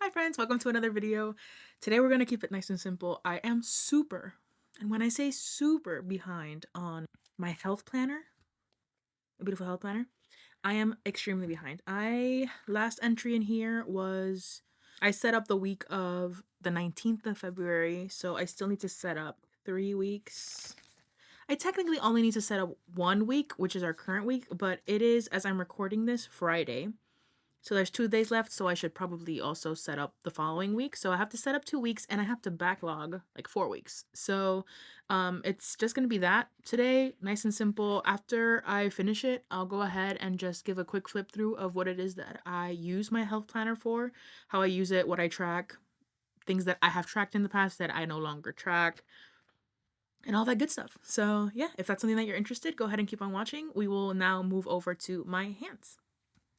Hi friends, welcome to another video. Today we're going to keep it nice and simple. I am super, and when I say super, behind on my health planner, a beautiful health planner. I am extremely behind. Last entry in here was I set up the week of the 19th of February, so I still need to set up 3 weeks. I technically only need to set up 1 week, which is our current week, but it is, as I'm recording this, Friday. So there's 2 days left, so I should probably also set up the following week. So I have to set up 2 weeks and I have to backlog like 4 weeks. So it's just gonna be that today, nice and simple. After I finish it, I'll go ahead and just give a quick flip through of what it is that I use my health planner for, how I use it, what I track, things that I have tracked in the past that I no longer track, and all that good stuff. So yeah, if that's something that you're interested, go ahead and keep on watching. We will now move over to my hands.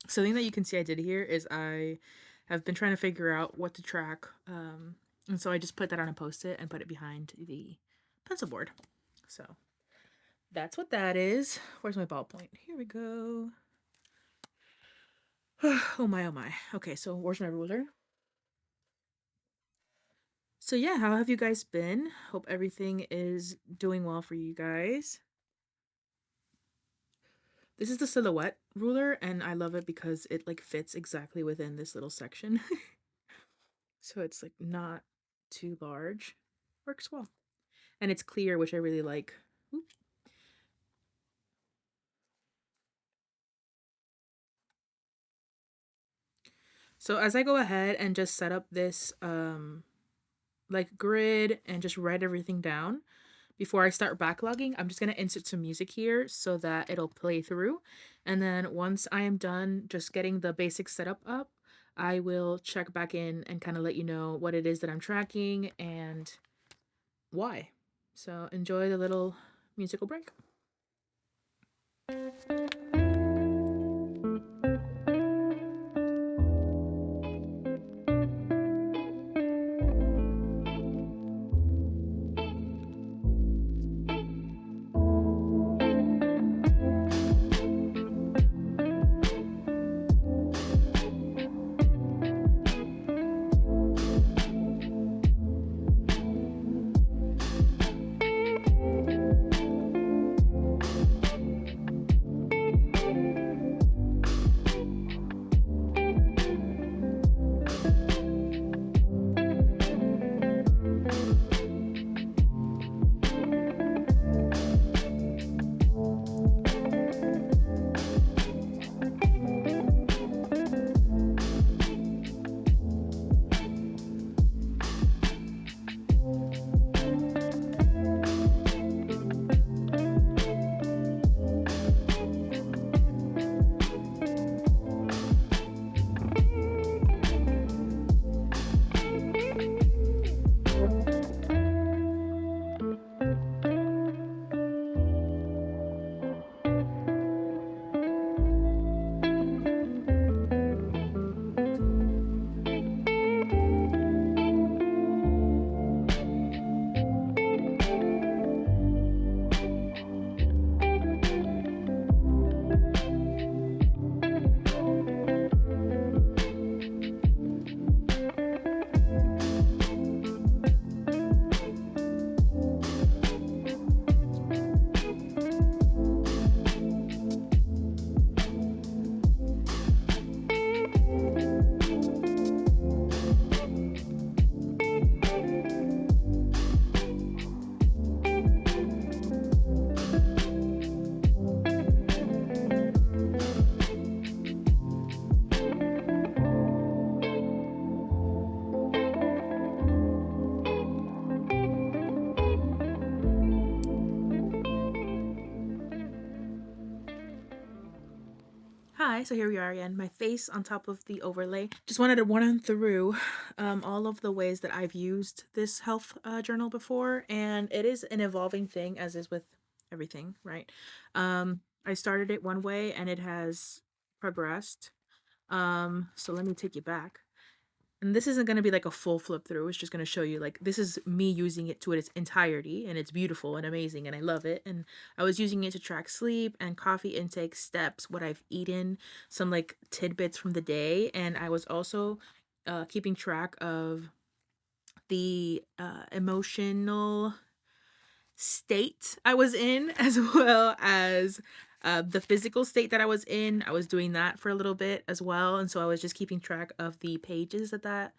So the thing that you can see I did here is I have been trying to figure out what to track. And so I just put that on a post-it and put it behind the pencil board. So that's what that is. Where's my ballpoint? Here we go. Oh my, oh my. Okay, so where's my ruler? So yeah, how have you guys been? Hope everything is doing well for you guys. This is the silhouette ruler, and I love it because it like fits exactly within this little section. So it's like not too large. Works well. And it's clear, which I really like. Oop. So as I go ahead and just set up this like grid and just write everything down before I start backlogging, I'm just going to insert some music here so that it'll play through. And then once I am done just getting the basic setup up, I will check back in and kind of let you know what it is that I'm tracking and why. So enjoy the little musical break. Hi, so here we are again, my face on top of the overlay. Just wanted to run through all of the ways that I've used this health journal before, and it is an evolving thing, as is with everything, right? I started it one way and it has progressed. So let me take you back. And this isn't going to be like a full flip through. It's just going to show you like this is me using it to its entirety, and it's beautiful and amazing and I love it. And I was using it to track sleep and coffee intake, steps, what I've eaten, some like tidbits from the day, and I was also keeping track of the emotional state I was in, as well as the physical state that I was in. I was doing that for a little bit as well. And so I was just keeping track of the pages that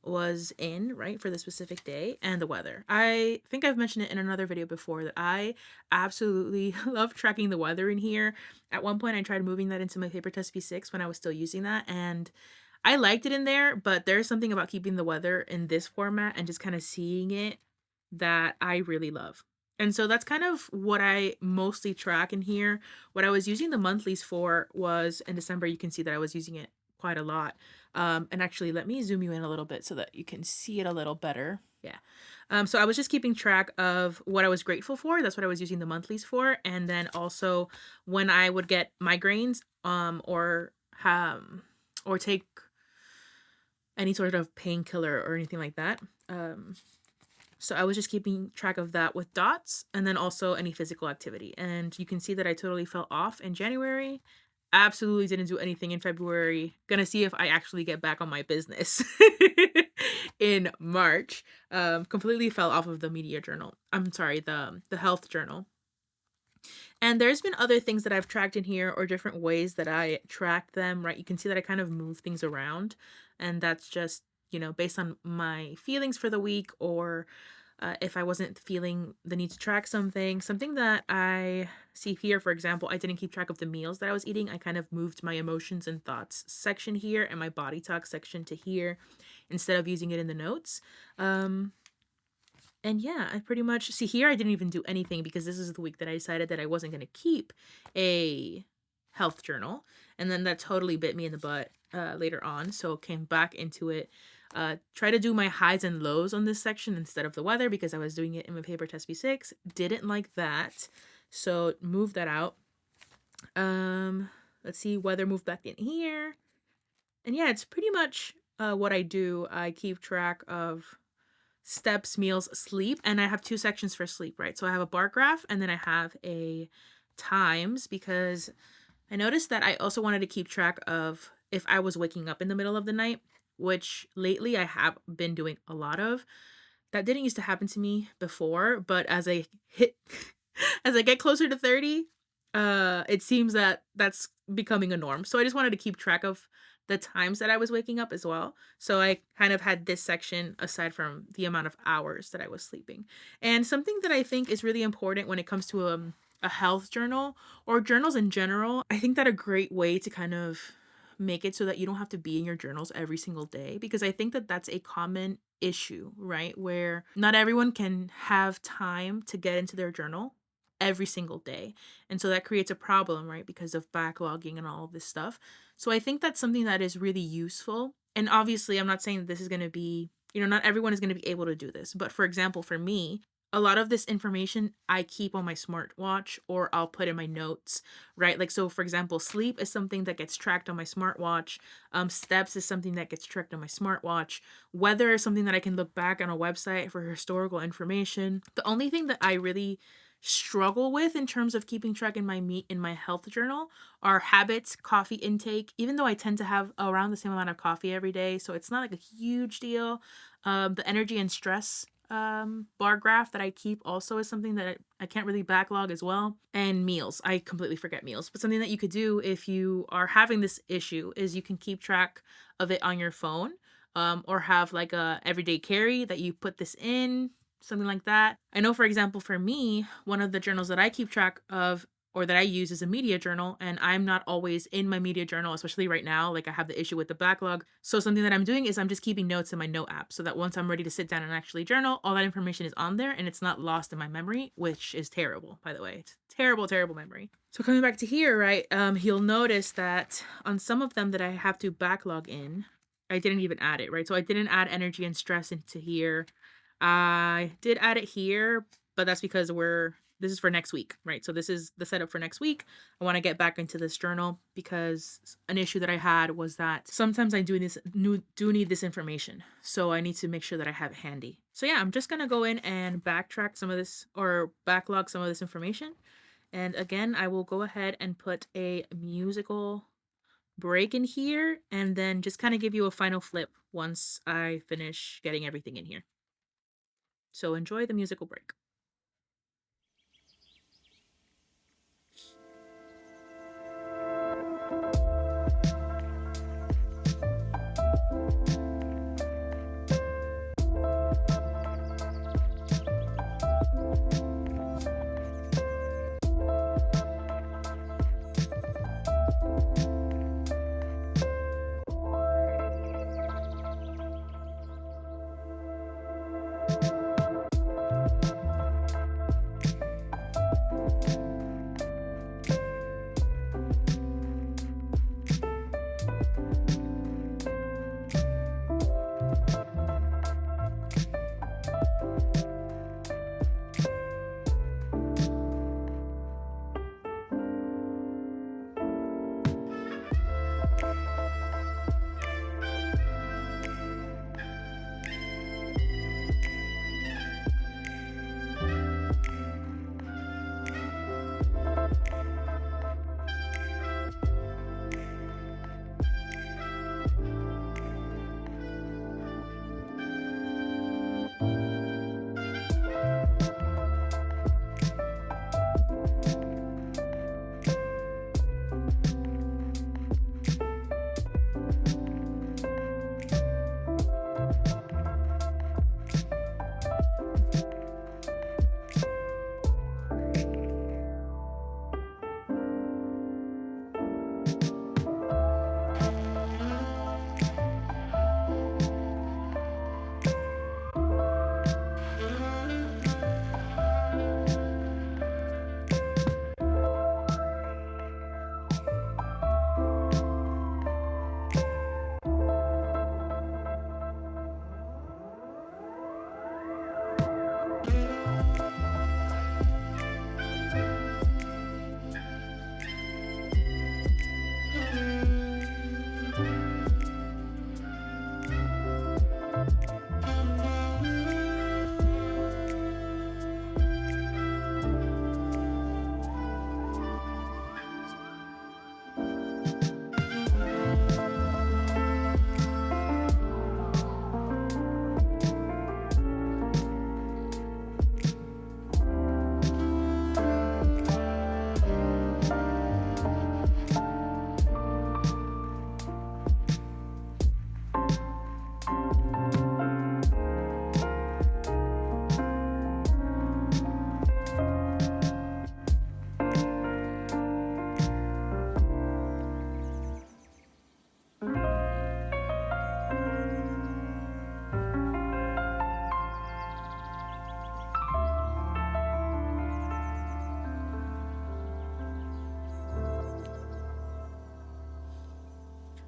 was in, right, for the specific day, and the weather. I think I've mentioned it in another video before that I absolutely love tracking the weather in here. At one point, I tried moving that into my Paper Test V6 when I was still using that, and I liked it in there, but there's something about keeping the weather in this format and just kind of seeing it that I really love. And so that's kind of what I mostly track in here. What I was using the monthlies for was in December. You can see that I was using it quite a lot. And actually, let me zoom you in a little bit so that you can see it a little better. Yeah. So I was just keeping track of what I was grateful for. That's what I was using the monthlies for. And then also when I would get migraines, or take any sort of painkiller or anything like that. So I was just keeping track of that with dots, and then also any physical activity. And you can see that I totally fell off in January. Absolutely didn't do anything in February. Gonna see if I actually get back on my business in March. Completely fell off of the media journal. I'm sorry, the health journal. And there's been other things that I've tracked in here, or different ways that I tracked them, right? You can see that I kind of move things around, and that's just, based on my feelings for the week, or if I wasn't feeling the need to track something. Something that I see here, for example, I didn't keep track of the meals that I was eating. I kind of moved my emotions and thoughts section here and my body talk section to here instead of using it in the notes. And yeah, I pretty much see here. I didn't even do anything because this is the week that I decided that I wasn't going to keep a health journal. And then that totally bit me in the butt later on. So came back into it. Try to do my highs and lows on this section instead of the weather because I was doing it in my Paper Test V6. Didn't like that. So move that out. Let's see, weather moved back in here. And yeah, it's pretty much what I do. I keep track of steps, meals, sleep, and I have two sections for sleep, right? So I have a bar graph, and then I have a times, because I noticed that I also wanted to keep track of if I was waking up in the middle of the night, which lately I have been doing a lot of. That didn't used to happen to me before, but as I hit as I get closer to 30, it seems that that's becoming a norm. So I just wanted to keep track of the times that I was waking up as well. So I kind of had this section aside from the amount of hours that I was sleeping. And something that I think is really important when it comes to a health journal, or journals in general, I think that a great way to kind of make it so that you don't have to be in your journals every single day, because I think that that's a common issue, right? Where not everyone can have time to get into their journal every single day. And so that creates a problem, right? Because of backlogging and all of this stuff. So I think that's something that is really useful. And obviously, I'm not saying that this is going to be, not everyone is going to be able to do this. But for example, for me, a lot of this information I keep on my smartwatch, or I'll put in my notes, right? Like, so for example, sleep is something that gets tracked on my smartwatch. Steps is something that gets tracked on my smartwatch. Weather is something that I can look back on a website for historical information. The only thing that I really struggle with in terms of keeping track in my health journal are habits, coffee intake, even though I tend to have around the same amount of coffee every day, so it's not like a huge deal. The energy and stress bar graph that I keep also is something that I can't really backlog as well. And meals, I completely forget meals, but something that you could do if you are having this issue is you can keep track of it on your phone, or have like a everyday carry that you put this in, something like that. I know, for example, for me, one of the journals that I keep track of, or that I use, is a media journal, and I'm not always in my media journal, especially right now. Like, I have the issue with the backlog. So something that I'm doing is I'm just keeping notes in my note app, so that once I'm ready to sit down and actually journal, all that information is on there and it's not lost in my memory, which is terrible, by the way. It's terrible, terrible memory. So coming back to here, right, you'll notice that on some of them that I have to backlog in, I didn't even add it, right? So I didn't add energy and stress into here. I did add it here, but that's because this is for next week, right? So this is the setup for next week. I want to get back into this journal because an issue that I had was that sometimes I do need this information. So I need to make sure that I have it handy. So yeah, I'm just going to go in and backtrack some of this, or backlog some of this information. And again, I will go ahead and put a musical break in here and then just kind of give you a final flip once I finish getting everything in here. So enjoy the musical break.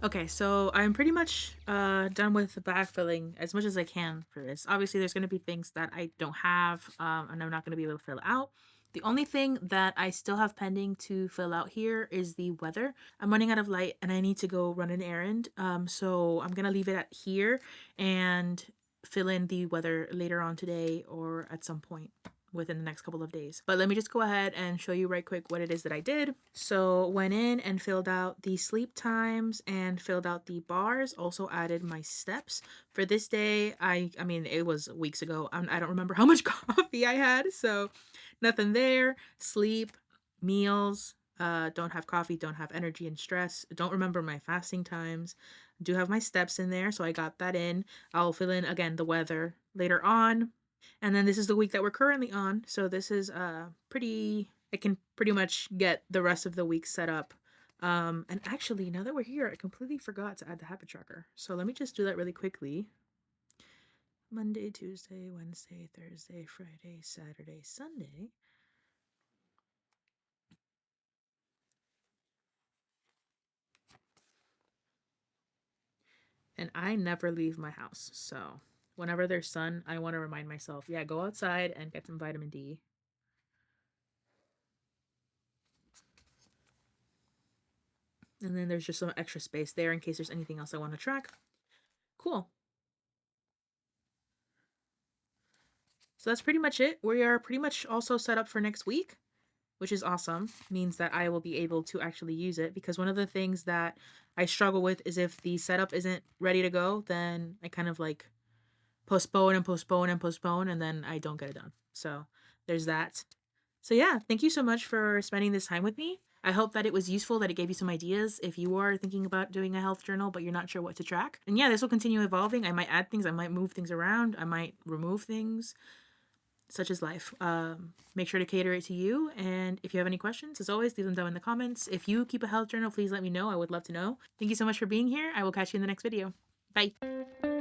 Okay, so I'm pretty much done with the backfilling as much as I can for this. Obviously, there's going to be things that I don't have, and I'm not going to be able to fill out. The only thing that I still have pending to fill out here is the weather. I'm running out of light and I need to go run an errand. So I'm going to leave it at here and fill in the weather later on today or at some point within the next couple of days. But let me just go ahead and show you right quick what it is that I did. So went in and filled out the sleep times and filled out the bars, also added my steps. For this day, I mean it was weeks ago. I don't remember how much coffee I had, so nothing there. Sleep, meals, don't have coffee, don't have energy and stress. Don't remember my fasting times. Do have my steps in there, so I got that in. I'll fill in again the weather later on. And then this is the week that we're currently on. So this is pretty I can pretty much get the rest of the week set up. And actually, now that we're here, I completely forgot to add the habit tracker. So let me just do that really quickly. Monday, Tuesday, Wednesday, Thursday, Friday, Saturday, Sunday. And I never leave my house. So whenever there's sun, I want to remind myself, yeah, go outside and get some vitamin D. And then there's just some extra space there in case there's anything else I want to track. Cool. So that's pretty much it. We are pretty much also set up for next week. which is awesome. Means that I will be able to actually use it, because one of the things that I struggle with is if the setup isn't ready to go, then I kind of like postpone and postpone and postpone, and then I don't get it done. So there's that. So yeah, thank you so much for spending this time with me. I hope that it was useful, that it gave you some ideas if you are thinking about doing a health journal, but you're not sure what to track. And yeah, this will continue evolving. I might add things, I might move things around, I might remove things. Such is life. Make sure to cater it to you. And if you have any questions, as always, leave them down in the comments. If you keep a health journal, please let me know. I would love to know. Thank you so much for being here. I will catch you in the next video. Bye.